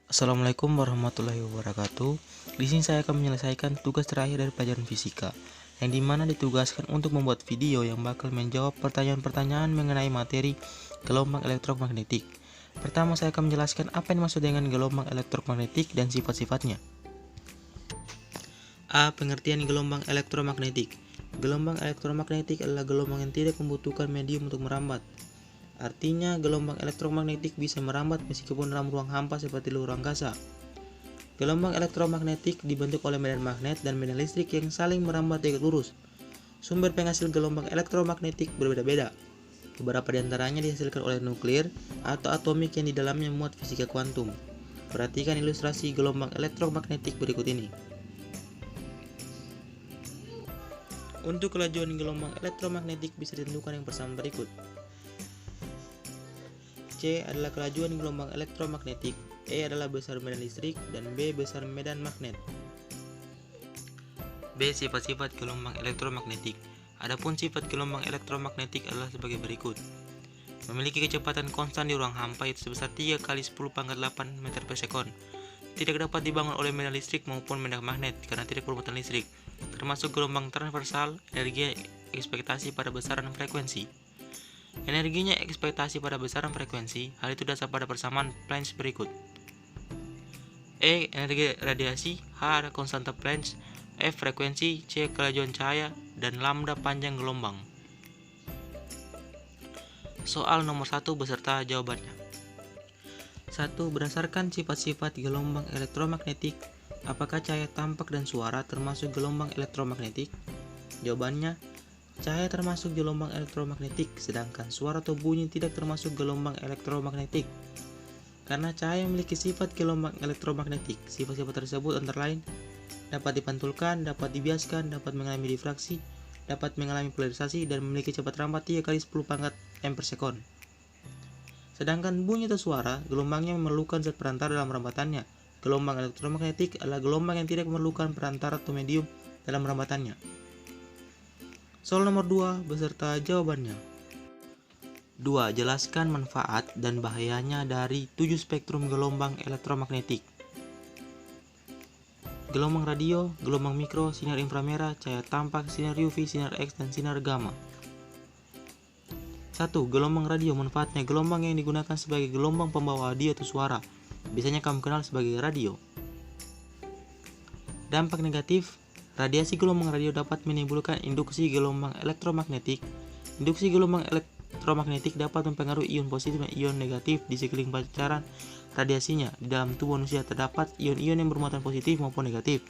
Assalamualaikum warahmatullahi wabarakatuh. Di sini saya akan menyelesaikan tugas terakhir dari pelajaran fisika, yang dimana ditugaskan untuk membuat video yang bakal menjawab pertanyaan-pertanyaan mengenai materi gelombang elektromagnetik. Pertama, saya akan menjelaskan apa yang dimaksud dengan gelombang elektromagnetik dan sifat-sifatnya. A. Pengertian gelombang elektromagnetik. Gelombang elektromagnetik adalah gelombang yang tidak membutuhkan medium untuk merambat. Artinya, gelombang elektromagnetik bisa merambat meskipun dalam ruang hampa seperti luar angkasa. Gelombang elektromagnetik dibentuk oleh medan magnet dan medan listrik yang saling merambat tegak lurus. Sumber penghasil gelombang elektromagnetik berbeda-beda. Beberapa di antaranya dihasilkan oleh nuklir atau atomik yang di dalamnya memuat fisika kuantum. Perhatikan ilustrasi gelombang elektromagnetik berikut ini. Untuk kelajuan gelombang elektromagnetik bisa ditentukan yang bersama berikut. C adalah kelajuan gelombang elektromagnetik, E adalah besar medan listrik, dan B besar medan magnet. B. Sifat-sifat gelombang elektromagnetik. Adapun sifat gelombang elektromagnetik adalah sebagai berikut. Memiliki kecepatan konstan di ruang hampa yaitu sebesar 3 kali 10⁸ meter per sekon. Tidak dapat dibangun oleh medan listrik maupun medan magnet karena tidak bermuatan listrik. Termasuk gelombang transversal, energi ekspektasi pada besaran frekuensi. Energinya ekspektasi pada besaran frekuensi, hal itu dasar pada persamaan Planck berikut. E. Energi radiasi, H. Ada konstanta Planck, F. Frekuensi, C. Kelajuan cahaya, dan lambda panjang gelombang. Soal nomor 1 beserta jawabannya. 1. Berdasarkan sifat-sifat gelombang elektromagnetik, apakah cahaya tampak dan suara termasuk gelombang elektromagnetik? Jawabannya, cahaya termasuk gelombang elektromagnetik, sedangkan suara atau bunyi tidak termasuk gelombang elektromagnetik. Karena cahaya memiliki sifat gelombang elektromagnetik, sifat-sifat tersebut antara lain dapat dipantulkan, dapat dibiaskan, dapat mengalami difraksi, dapat mengalami polarisasi, dan memiliki cepat rambat 3 kali 10⁻m per sekon. Sedangkan bunyi atau suara, gelombangnya memerlukan zat perantara dalam rambatannya. Gelombang elektromagnetik adalah gelombang yang tidak memerlukan perantara atau medium dalam rambatannya. Soal nomor 2 beserta jawabannya. 2. Jelaskan manfaat dan bahayanya dari 7 spektrum gelombang elektromagnetik. Gelombang radio, gelombang mikro, sinar inframerah, cahaya tampak, sinar UV, sinar X, dan sinar gamma. 1. Gelombang radio. Manfaatnya, gelombang yang digunakan sebagai gelombang pembawa audio atau suara. Biasanya kamu kenal sebagai radio. Dampak negatif, radiasi gelombang radio dapat menimbulkan induksi gelombang elektromagnetik. Induksi gelombang elektromagnetik dapat mempengaruhi ion positif dan ion negatif di sekeliling pancaran radiasinya. Di dalam tubuh manusia terdapat ion-ion yang bermuatan positif maupun negatif.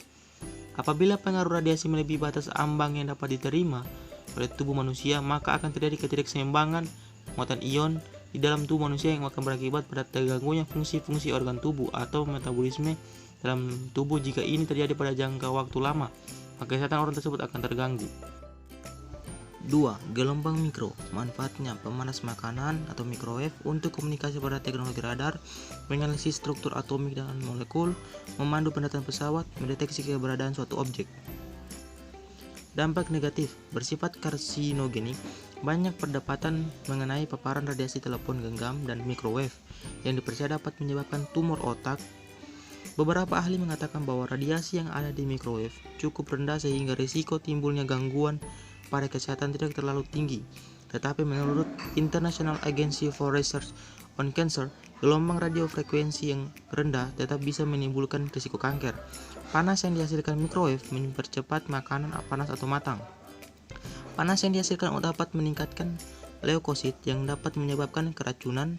Apabila pengaruh radiasi melebihi batas ambang yang dapat diterima oleh tubuh manusia, maka akan terjadi ketidakseimbangan muatan ion di dalam tubuh manusia yang akan berakibat pada terganggunya fungsi-fungsi organ tubuh atau metabolisme dalam tubuh. Jika ini terjadi pada jangka waktu lama, maka kesehatan orang tersebut akan terganggu. 2. Gelombang mikro. Manfaatnya, pemanas makanan atau microwave untuk komunikasi pada teknologi radar, menganalisis struktur atomik dan molekul, memandu pendataan pesawat, mendeteksi keberadaan suatu objek. Dampak negatif, bersifat karsinogenik. Banyak perdebatan mengenai paparan radiasi telepon genggam dan microwave yang dipercaya dapat menyebabkan tumor otak. Beberapa ahli mengatakan bahwa radiasi yang ada di microwave cukup rendah sehingga risiko timbulnya gangguan pada kesehatan tidak terlalu tinggi. Tetapi menurut International Agency for Research on Cancer, gelombang radio frekuensi yang rendah tetap bisa menimbulkan risiko kanker. Panas yang dihasilkan microwave mempercepat makanan panas atau matang. Panas yang dihasilkan dapat meningkatkan leukosit yang dapat menyebabkan keracunan,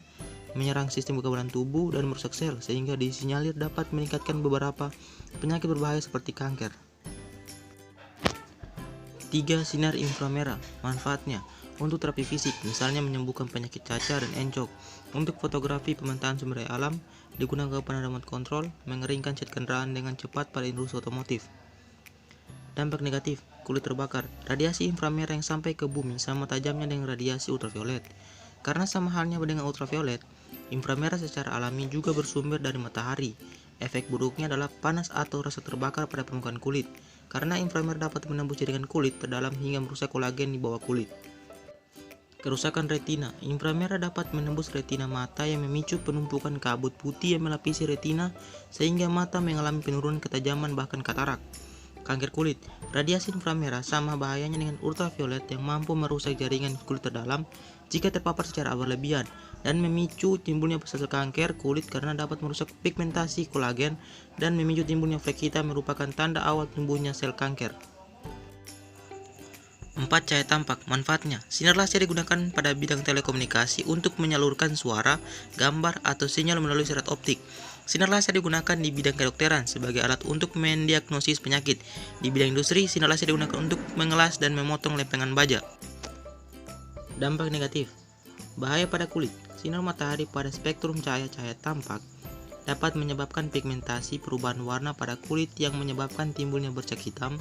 menyerang sistem kekebalan tubuh, dan merusak sel, sehingga disinyalir dapat meningkatkan beberapa penyakit berbahaya seperti kanker. 3. Sinar inframerah. Manfaatnya, untuk terapi fisik, misalnya menyembuhkan penyakit cacar dan encok. Untuk fotografi pemetaan sumber daya alam, digunakan pada remote control, mengeringkan cat kendaraan dengan cepat pada industri otomotif. Dampak negatif, kulit terbakar. Radiasi inframerah yang sampai ke bumi sama tajamnya dengan radiasi ultraviolet. Karena sama halnya dengan ultraviolet, inframerah secara alami juga bersumber dari matahari. Efek buruknya adalah panas atau rasa terbakar pada permukaan kulit, karena inframerah dapat menembus jaringan kulit terdalam hingga merusak kolagen di bawah kulit. Kerusakan retina. Inframerah dapat menembus retina mata yang memicu penumpukan kabut putih yang melapisi retina sehingga mata mengalami penurunan ketajaman bahkan katarak. Kanker kulit. Radiasi inframerah sama bahayanya dengan ultraviolet yang mampu merusak jaringan kulit terdalam jika terpapar secara berlebihan dan memicu timbulnya sel kanker kulit karena dapat merusak pigmentasi kolagen dan memicu timbulnya flek hitam merupakan tanda awal tumbuhnya sel kanker. 4. Cahaya tampak. Manfaatnya, sinar laser digunakan pada bidang telekomunikasi untuk menyalurkan suara, gambar, atau sinyal melalui serat optik. Sinar laser digunakan di bidang kedokteran sebagai alat untuk mendiagnosis penyakit. Di bidang industri, sinar laser digunakan untuk mengelas dan memotong lempengan baja. Dampak negatif. Bahaya pada kulit. Sinar matahari pada spektrum cahaya tampak dapat menyebabkan pigmentasi perubahan warna pada kulit yang menyebabkan timbulnya bercak hitam.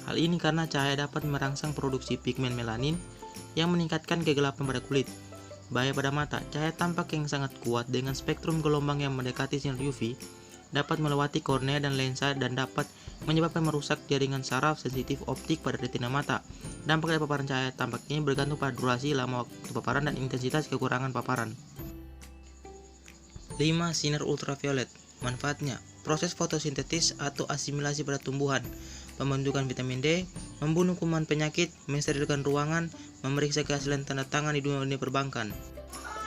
Hal ini karena cahaya dapat merangsang produksi pigmen melanin yang meningkatkan kegelapan pada kulit. Bahaya pada mata. Cahaya tampak yang sangat kuat dengan spektrum gelombang yang mendekati sinar UV dapat melewati kornea dan lensa dan dapat menyebabkan merusak jaringan saraf sensitif optik pada retina mata. Dampak dari paparan cahaya tampak ini bergantung pada durasi, lama waktu paparan, dan intensitas kekurangan paparan. 5. Sinar ultraviolet. Manfaatnya, proses fotosintesis atau asimilasi pada tumbuhan, pembentukan vitamin D, membunuh kuman penyakit, mensterilkan ruangan, memeriksa kehasilan tanda tangan di dunia perbankan.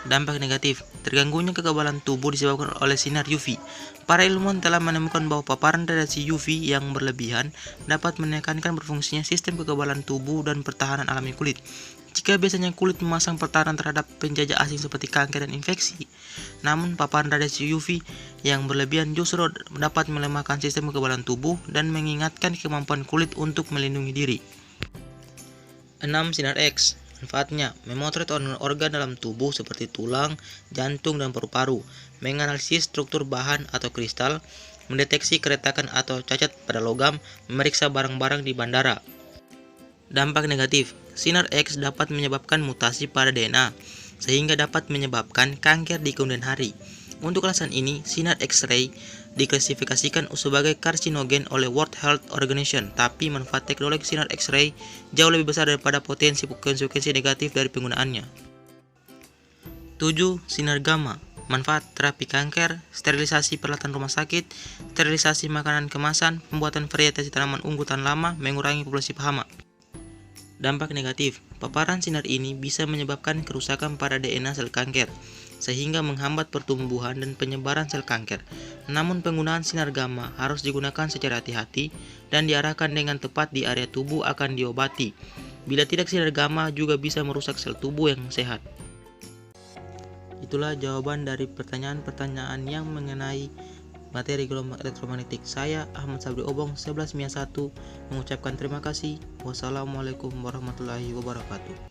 Dampak negatif. Terganggunya kekebalan tubuh disebabkan oleh sinar UV. Para ilmuwan telah menemukan bahwa paparan radiasi UV yang berlebihan dapat menekankan berfungsinya sistem kekebalan tubuh dan pertahanan alami kulit. Jika biasanya kulit memasang pertahanan terhadap penjajah asing seperti kanker dan infeksi, namun paparan radiasi UV yang berlebihan justru dapat melemahkan sistem kekebalan tubuh dan mengingatkan kemampuan kulit untuk melindungi diri. 6. Sinar X. Manfaatnya, memotret organ dalam tubuh seperti tulang, jantung, dan paru-paru, menganalisis struktur bahan atau kristal, mendeteksi keretakan atau cacat pada logam, memeriksa barang-barang di bandara. Dampak negatif. Sinar X dapat menyebabkan mutasi pada DNA, sehingga dapat menyebabkan kanker di kemudian hari. Untuk alasan ini, sinar X-ray diklasifikasikan sebagai karsinogen oleh World Health Organization, tapi manfaat teknologi sinar X-ray jauh lebih besar daripada potensi konsekuensi negatif dari penggunaannya. 7. Sinar gamma. Manfaat terapi kanker, sterilisasi peralatan rumah sakit, sterilisasi makanan kemasan, pembuatan varietasi tanaman unggul tahan lama, mengurangi populasi hama. Dampak negatif. Paparan sinar ini bisa menyebabkan kerusakan pada DNA sel kanker, sehingga menghambat pertumbuhan dan penyebaran sel kanker. Namun penggunaan sinar gamma harus digunakan secara hati-hati dan diarahkan dengan tepat di area tubuh akan diobati. Bila tidak, sinar gamma juga bisa merusak sel tubuh yang sehat. Itulah jawaban dari pertanyaan-pertanyaan yang mengenai materi gelombang elektromagnetik. Saya Ahmad Sabri Obong 11 Mia 1 mengucapkan terima kasih. Wassalamualaikum warahmatullahi wabarakatuh.